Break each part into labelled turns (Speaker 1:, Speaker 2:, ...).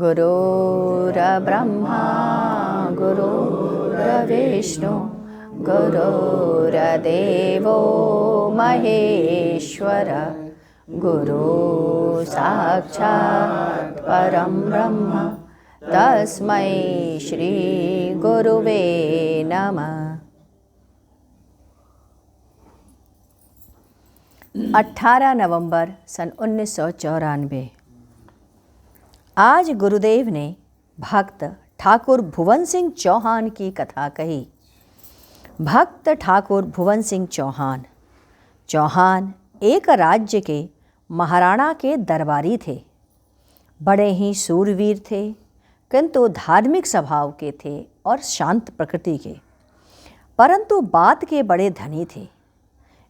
Speaker 1: गुरुर्ब्रह्मा गुरुर्विष्णु गुरुर्देवो महेश्वर गुरु साक्षात् परं ब्रह्म तस्मै श्री गुरुवे नमः। 18 नवंबर सन 1994। आज गुरुदेव ने भक्त ठाकुर भुवन सिंह चौहान की कथा कही। भक्त ठाकुर भुवन सिंह चौहान एक राज्य के महाराणा के दरबारी थे। बड़े ही सूरवीर थे, किंतु धार्मिक स्वभाव के थे और शांत प्रकृति के, परंतु बात के बड़े धनी थे।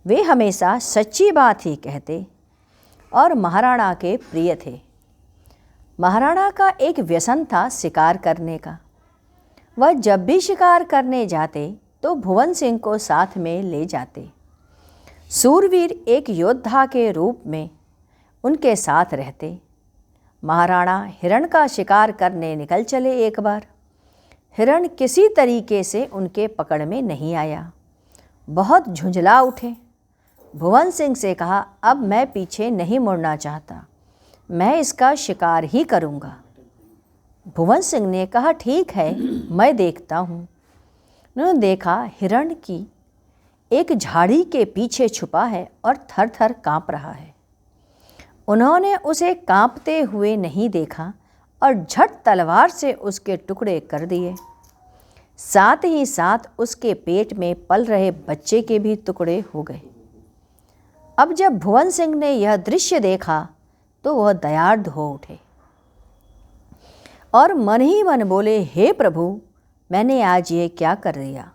Speaker 1: वे हमेशा सच्ची बात ही कहते और महाराणा के प्रिय थे। महाराणा का एक व्यसन था शिकार करने का। वह जब भी शिकार करने जाते तो भुवन सिंह को साथ में ले जाते। सूरवीर एक योद्धा के रूप में उनके साथ रहते। महाराणा हिरण का शिकार करने निकल चले। एक बार हिरण किसी तरीके से उनके पकड़ में नहीं आया। बहुत झुंझला उठे। भुवन सिंह से कहा, अब मैं पीछे नहीं मुड़ना चाहता, मैं इसका शिकार ही करूँगा। भुवन सिंह ने कहा, ठीक है, मैं देखता हूँ। उन्होंने देखा हिरण की एक झाड़ी के पीछे छुपा है और थर थर काँप रहा है। उन्होंने उसे काँपते हुए नहीं देखा और झट तलवार से उसके टुकड़े कर दिए। साथ ही साथ उसके पेट में पल रहे बच्चे के भी टुकड़े हो गए। अब जब भुवन सिंह ने यह दृश्य देखा तो वह दयार्द हो उठे और मन ही मन बोले, हे प्रभु, मैंने आज ये क्या कर दिया।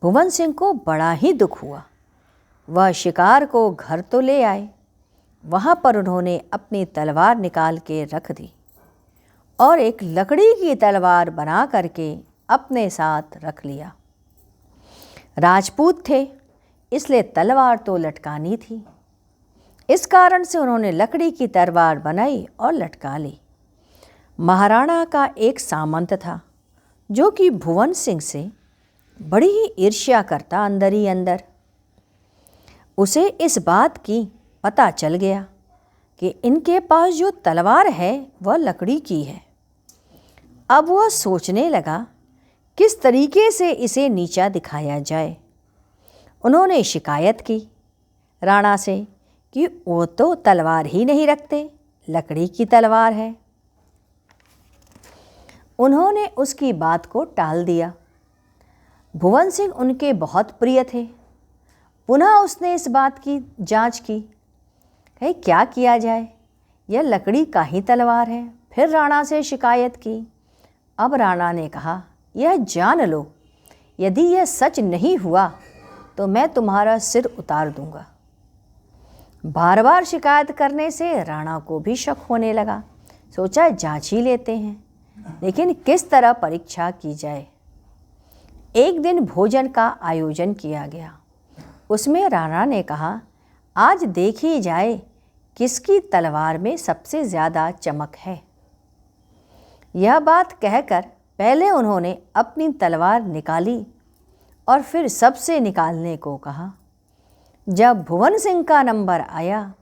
Speaker 1: भुवन सिंह को बड़ा ही दुख हुआ। वह शिकार को घर तो ले आए। वहाँ पर उन्होंने अपनी तलवार निकाल के रख दी और एक लकड़ी की तलवार बना करके अपने साथ रख लिया। राजपूत थे, इसलिए तलवार तो लटकानी थी। इस कारण से उन्होंने लकड़ी की तलवार बनाई और लटका ली। महाराणा का एक सामंत था जो कि भुवन सिंह से बड़ी ही ईर्ष्या करता अंदर ही अंदर। उसे इस बात की पता चल गया कि इनके पास जो तलवार है वह लकड़ी की है। अब वह सोचने लगा किस तरीके से इसे नीचा दिखाया जाए। उन्होंने शिकायत की राणा से कि वो तो तलवार ही नहीं रखते, लकड़ी की तलवार है। उन्होंने उसकी बात को टाल दिया। भुवन सिंह उनके बहुत प्रिय थे। पुनः उसने इस बात की जांच की, क्या किया जाए, यह लकड़ी का ही तलवार है। फिर राणा से शिकायत की। अब राणा ने कहा, यह जान लो, यदि यह सच नहीं हुआ तो मैं तुम्हारा सिर उतार दूंगा। बार बार शिकायत करने से राणा को भी शक होने लगा। सोचा जांच ही लेते हैं, लेकिन किस तरह परीक्षा की जाए। एक दिन भोजन का आयोजन किया गया। उसमें राणा ने कहा, आज देखी जाए किसकी तलवार में सबसे ज़्यादा चमक है। यह बात कहकर पहले उन्होंने अपनी तलवार निकाली और फिर सबसे निकालने को कहा। जब भुवन सिंह का नंबर आया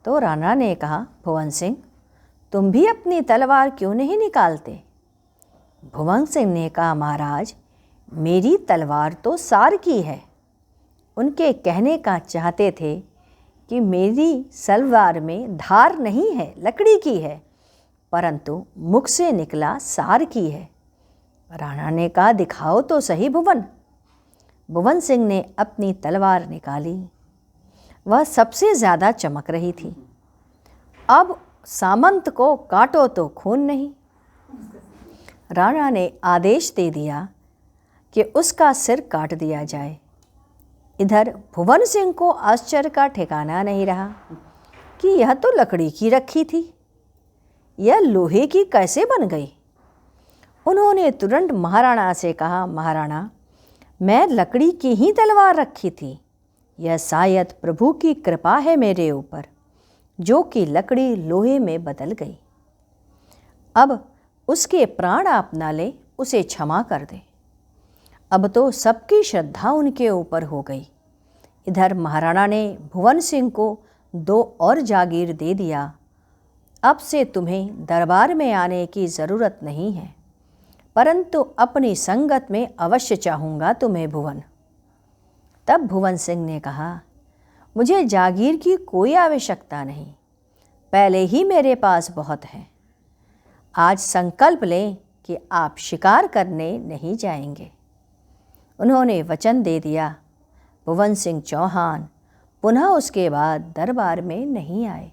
Speaker 1: तो राणा ने कहा, भुवन सिंह, तुम भी अपनी तलवार क्यों नहीं निकालते। भुवन सिंह ने कहा, महाराज, मेरी तलवार तो सार की है। उनके कहने का चाहते थे कि मेरी तलवार में धार नहीं है, लकड़ी की है, परंतु मुख से निकला सार की है। राणा ने कहा, दिखाओ तो सही भुवन। भुवन सिंह ने अपनी तलवार निकाली। वह सबसे ज़्यादा चमक रही थी। अब सामंत को काटो तो खून नहीं। राणा ने आदेश दे दिया कि उसका सिर काट दिया जाए। इधर भुवन सिंह को आश्चर्य का ठिकाना नहीं रहा कि यह तो लकड़ी की रखी थी, यह लोहे की कैसे बन गई। उन्होंने तुरंत महाराणा से कहा, महाराणा, मैं लकड़ी की ही तलवार रखी थी। यह शायद प्रभु की कृपा है मेरे ऊपर, जो कि लकड़ी लोहे में बदल गई। अब उसके प्राण आप न ले, उसे क्षमा कर दे। अब तो सबकी श्रद्धा उनके ऊपर हो गई। इधर महाराणा ने भुवन सिंह को 2 और जागीर दे दिया। अब से तुम्हें दरबार में आने की ज़रूरत नहीं है, परंतु अपनी संगत में अवश्य चाहूँगा तुम्हें भुवन। तब भुवन सिंह ने कहा, मुझे जागीर की कोई आवश्यकता नहीं, पहले ही मेरे पास बहुत है। आज संकल्प लें कि आप शिकार करने नहीं जाएंगे। उन्होंने वचन दे दिया। भुवन सिंह चौहान पुनः उसके बाद दरबार में नहीं आए।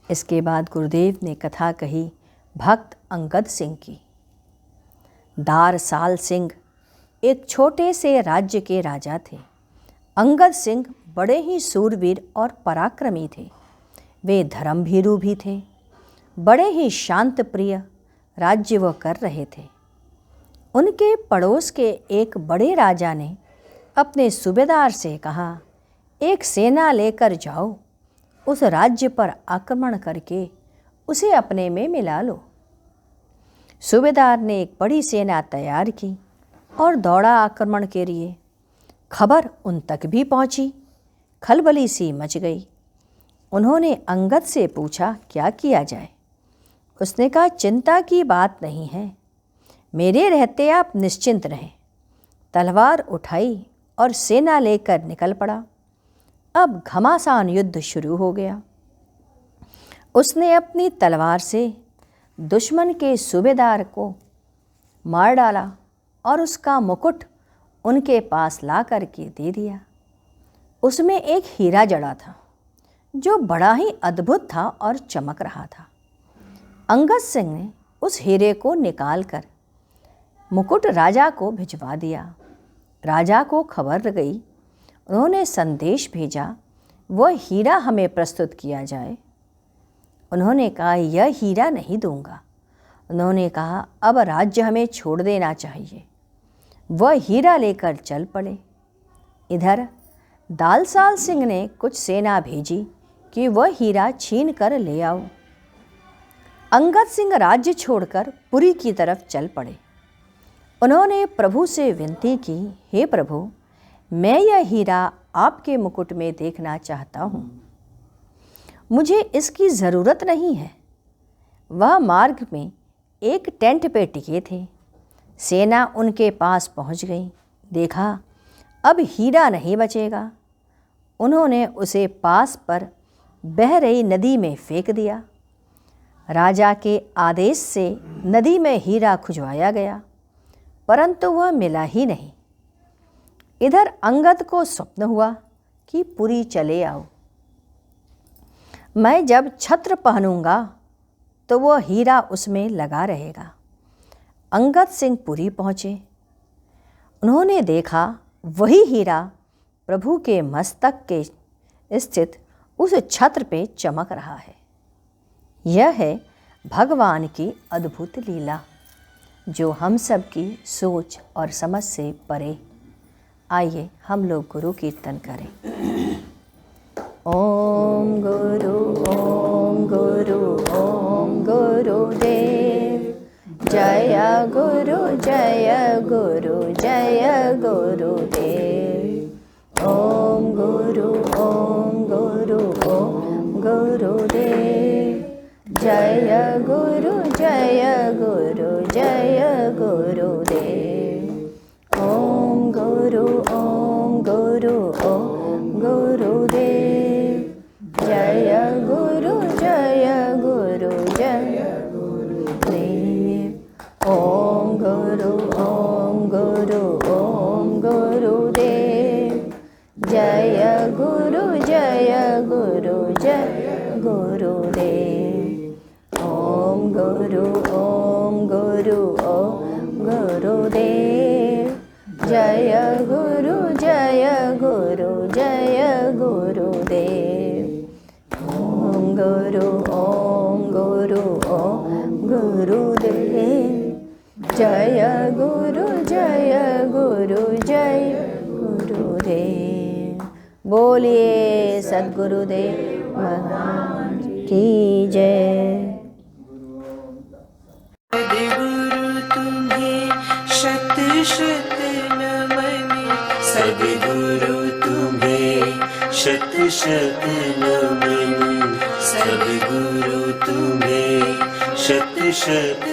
Speaker 1: इसके बाद गुरुदेव ने कथा कही भक्त अंगद सिंह की। दार साल सिंह एक छोटे से राज्य के राजा थे। अंगद सिंह बड़े ही सूरवीर और पराक्रमी थे। वे धर्मभीरू भी थे। बड़े ही शांत प्रिय राज्य वह कर रहे थे। उनके पड़ोस के एक बड़े राजा ने अपने सूबेदार से कहा, एक सेना लेकर जाओ, उस राज्य पर आक्रमण करके उसे अपने में मिला लो। सूबेदार ने एक बड़ी सेना तैयार की और दौड़ा आक्रमण के लिए। खबर उन तक भी पहुंची। खलबली सी मच गई। उन्होंने अंगद से पूछा, क्या किया जाए? उसने कहा, चिंता की बात नहीं है, मेरे रहते आप निश्चिंत रहें। तलवार उठाई और सेना लेकर निकल पड़ा। अब घमासान युद्ध शुरू हो गया। उसने अपनी तलवार से दुश्मन के सूबेदार को मार डाला और उसका मुकुट उनके पास ला करके दे दिया। उसमें एक हीरा जड़ा था जो बड़ा ही अद्भुत था और चमक रहा था। अंगद सिंह ने उस हीरे को निकालकर मुकुट राजा को भिजवा दिया। राजा को खबर गई। उन्होंने संदेश भेजा, वह हीरा हमें प्रस्तुत किया जाए। उन्होंने कहा, यह हीरा नहीं दूंगा। उन्होंने कहा, अब राज्य हमें छोड़ देना चाहिए। वह हीरा लेकर चल पड़े। इधर दालसाल सिंह ने कुछ सेना भेजी कि वह हीरा छीन कर ले आओ। अंगद सिंह राज्य छोड़कर पुरी की तरफ चल पड़े। उन्होंने प्रभु से विनती की, हे प्रभु, मैं यह हीरा आपके मुकुट में देखना चाहता हूँ। मुझे इसकी ज़रूरत नहीं है। वह मार्ग में एक टेंट पे टिके थे। सेना उनके पास पहुँच गई। देखा, अब हीरा नहीं बचेगा। उन्होंने उसे पास पर बह रही नदी में फेंक दिया। राजा के आदेश से नदी में हीरा खुजवाया गया, परंतु वह मिला ही नहीं। इधर अंगद को स्वप्न हुआ कि पुरी चले आओ। मैं जब छत्र पहनूंगा तो वह हीरा उसमें लगा रहेगा। अंगद सिंह पुरी पहुँचे। उन्होंने देखा वही हीरा प्रभु के मस्तक के स्थित उस छत्र पे चमक रहा है। यह है भगवान की अद्भुत लीला, जो हम सब की सोच और समझ से परे। आइए हम लोग गुरु कीर्तन करें। ओम गुरु ओम गुरु ओम गुरुदेव, जय गुरु जय गुरु जय गुरुदेव। ओम गुरु ओम गुरु ओम गुरुदेव, जय गुरु जय गुरु जय गुरुदेव। ओम गुरु ओम गुरु ओम गुरुदेव, जय गुरु जय गुरु जय गुरुदेव। ओम गुरु ओम गुरु ओम गुरुदेव, जय गुरु जय गुरु जय गुरुदेव। ओम गुरु ओम गुरु ओम गुरुदेव, जय गुरु जय गुरु जय गुरुदेव। ओम गुरु ओम गुरु ओम गुरुदेव, जय गुरु जय गुरु जय गुरुदेव। बोलिए सद्गुरुदेव भगवान की जय।
Speaker 2: शत नमन सद्गुरु तुम्हें शत शत नमन सद्गुरु तुम्हें शत शत